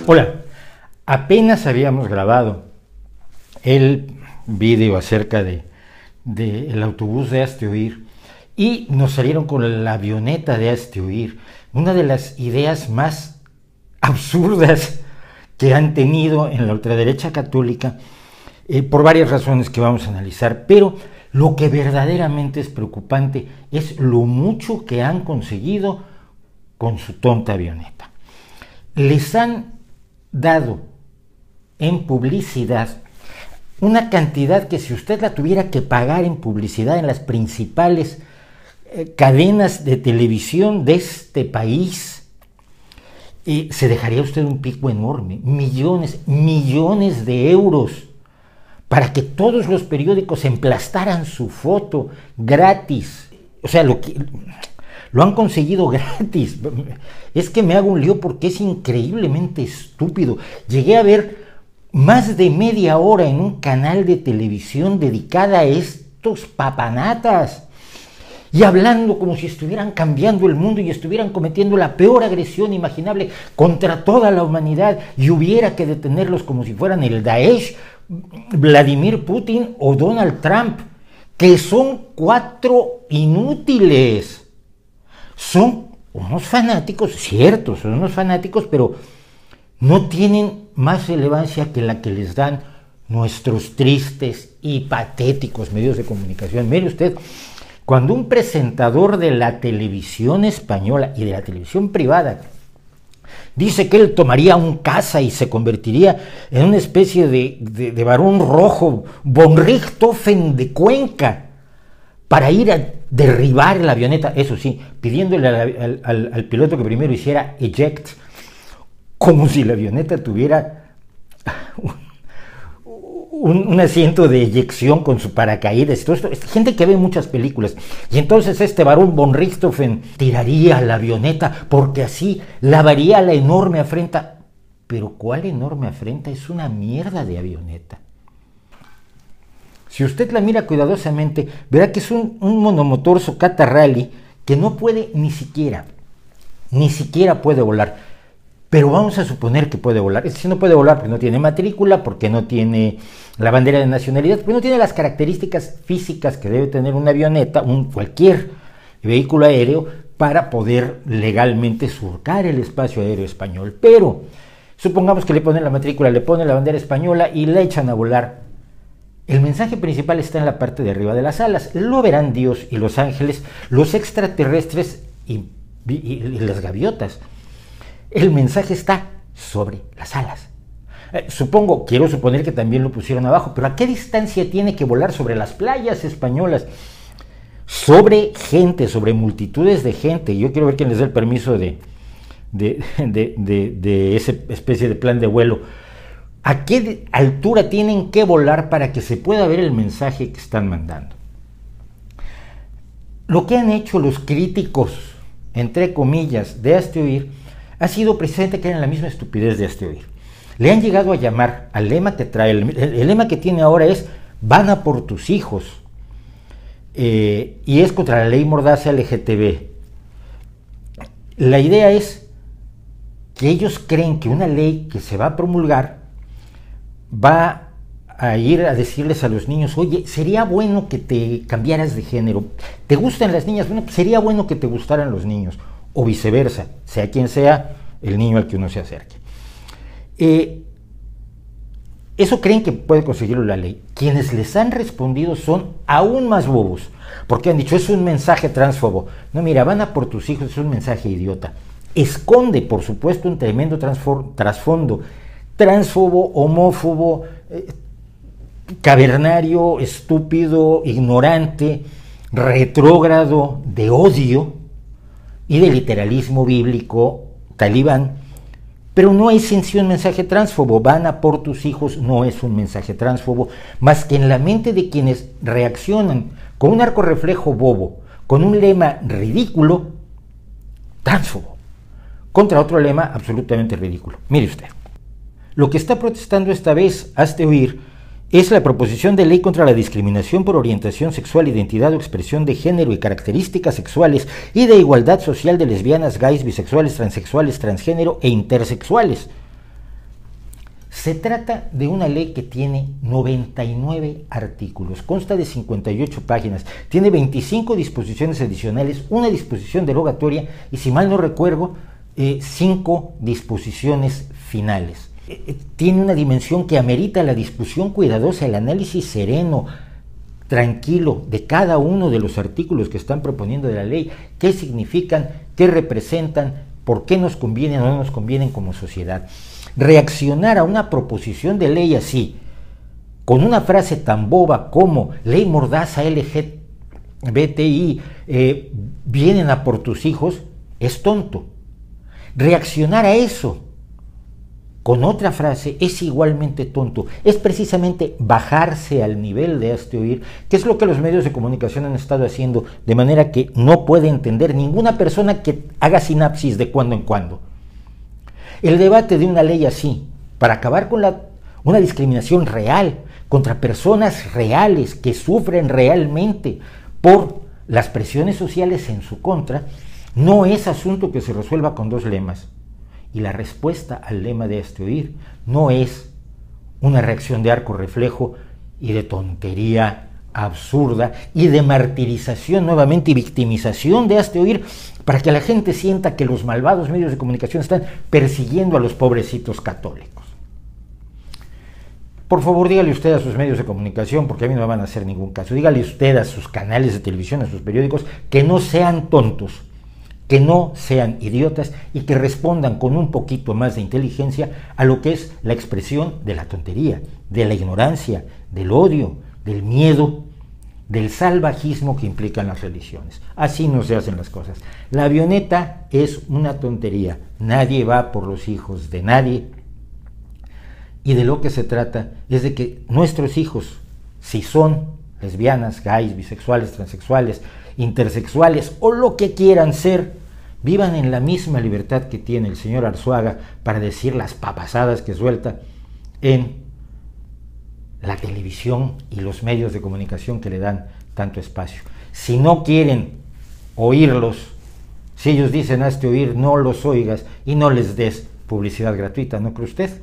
Hola, apenas habíamos grabado el vídeo acerca del autobús de Hazte Oír y nos salieron con la avioneta de Hazte Oír, una de las ideas más absurdas que han tenido en la ultraderecha católica, por varias razones que vamos a analizar, pero lo que verdaderamente es preocupante es lo mucho que han conseguido con su tonta avioneta. Les han dado en publicidad una cantidad que si usted la tuviera que pagar en publicidad en las principales cadenas de televisión de este país, se dejaría usted un pico enorme, millones de euros, para que todos los periódicos emplastaran su foto gratis. O sea, lo han conseguido gratis. Es que me hago un lío porque es increíblemente estúpido. Llegué a ver más de media hora en un canal de televisión dedicada a estos papanatas y hablando como si estuvieran cambiando el mundo y estuvieran cometiendo la peor agresión imaginable contra toda la humanidad y hubiera que detenerlos como si fueran el Daesh, Vladimir Putin o Donald Trump, que son cuatro inútiles. Son unos fanáticos, cierto, son unos fanáticos, pero no tienen más relevancia que la que les dan nuestros tristes y patéticos medios de comunicación. Mire usted, cuando un presentador de la televisión española y de la televisión privada dice que él tomaría un caza y se convertiría en una especie de varón rojo, von Richthofen de Cuenca, para ir a derribar la avioneta, eso sí, pidiéndole al piloto que primero hiciera eject, como si la avioneta tuviera un asiento de eyección con su paracaídas. Todo esto, es gente que ve muchas películas. Y entonces este varón von Richthofen tiraría la avioneta porque así lavaría la enorme afrenta. Pero ¿cuál enorme afrenta? Es una mierda de avioneta. Si usted la mira cuidadosamente, verá que es un monomotor Socata Rally que no puede ni siquiera puede volar. Pero vamos a suponer que puede volar. Es decir, no puede volar porque no tiene matrícula, porque no tiene la bandera de nacionalidad, porque no tiene las características físicas que debe tener una avioneta, cualquier vehículo aéreo, para poder legalmente surcar el espacio aéreo español. Pero supongamos que le ponen la matrícula, le ponen la bandera española y la echan a volar. El mensaje principal está en la parte de arriba de las alas. Lo verán Dios y los ángeles, los extraterrestres y las gaviotas. El mensaje está sobre las alas. Quiero suponer que también lo pusieron abajo, pero ¿a qué distancia tiene que volar sobre las playas españolas? Sobre gente, sobre multitudes de gente. Yo quiero ver quién les da el permiso de esa especie de plan de vuelo. ¿A qué altura tienen que volar para que se pueda ver el mensaje que están mandando? Lo que han hecho los críticos, entre comillas, de Hazte Oír, ha sido precisamente caer en la misma estupidez de Hazte Oír. Le han llegado a llamar al lema que trae, el lema que tiene ahora es "Van a por tus hijos", y es contra la ley Mordaza LGTB. La idea es que ellos creen que una ley que se va a promulgar va a ir a decirles a los niños: oye, sería bueno que te cambiaras de género, ¿te gustan las niñas? Bueno, pues sería bueno que te gustaran los niños, o viceversa, sea quien sea el niño al que uno se acerque. Eso creen que puede conseguirlo la ley. Quienes les han respondido son aún más bobos, porque han dicho: es un mensaje transfobo. No, mira, van a por tus hijos, es un mensaje idiota. Esconde, por supuesto, un tremendo trasfondo transfobo, homófobo, cavernario, estúpido, ignorante, retrógrado, de odio y de literalismo bíblico talibán. Pero no es en sí un mensaje transfobo. Van a por tus hijos no es un mensaje transfobo, más que en la mente de quienes reaccionan con un arco reflejo bobo, con un lema ridículo, transfobo, contra otro lema absolutamente ridículo. Mire usted, lo que está protestando esta vez Hazte Oír es la proposición de ley contra la discriminación por orientación sexual, identidad o expresión de género y características sexuales y de igualdad social de lesbianas, gays, bisexuales, transexuales, transgénero e intersexuales. Se trata de una ley que tiene 99 artículos, consta de 58 páginas, tiene 25 disposiciones adicionales, una disposición derogatoria y, si mal no recuerdo, 5 disposiciones finales. Tiene una dimensión que amerita la discusión cuidadosa, el análisis sereno, tranquilo, de cada uno de los artículos que están proponiendo de la ley, qué significan, qué representan, por qué nos convienen o no nos convienen como sociedad. Reaccionar a una proposición de ley así, con una frase tan boba como ley mordaza LGBTI, vienen a por tus hijos, es tonto. Reaccionar a eso con otra frase es igualmente tonto. Es precisamente bajarse al nivel de hazte oír, que es lo que los medios de comunicación han estado haciendo, de manera que no puede entender ninguna persona que haga sinapsis de cuando en cuando. El debate de una ley así, para acabar con una discriminación real contra personas reales que sufren realmente por las presiones sociales en su contra, no es asunto que se resuelva con 2 lemas. Y la respuesta al lema de hazte oír no es una reacción de arco reflejo y de tontería absurda y de martirización nuevamente y victimización de hazte oír para que la gente sienta que los malvados medios de comunicación están persiguiendo a los pobrecitos católicos. Por favor, dígale usted a sus medios de comunicación, porque a mí no me van a hacer ningún caso, dígale usted a sus canales de televisión, a sus periódicos, que no sean tontos, que no sean idiotas y que respondan con un poquito más de inteligencia a lo que es la expresión de la tontería, de la ignorancia, del odio, del miedo, del salvajismo que implican las religiones. Así no se hacen las cosas. La avioneta es una tontería. Nadie va por los hijos de nadie. Y de lo que se trata es de que nuestros hijos, si son lesbianas, gays, bisexuales, transexuales, intersexuales o lo que quieran ser, vivan en la misma libertad que tiene el señor Arzuaga para decir las papasadas que suelta en la televisión y los medios de comunicación que le dan tanto espacio. Si no quieren oírlos, si ellos dicen hazte oír, no los oigas y no les des publicidad gratuita, ¿no cree usted?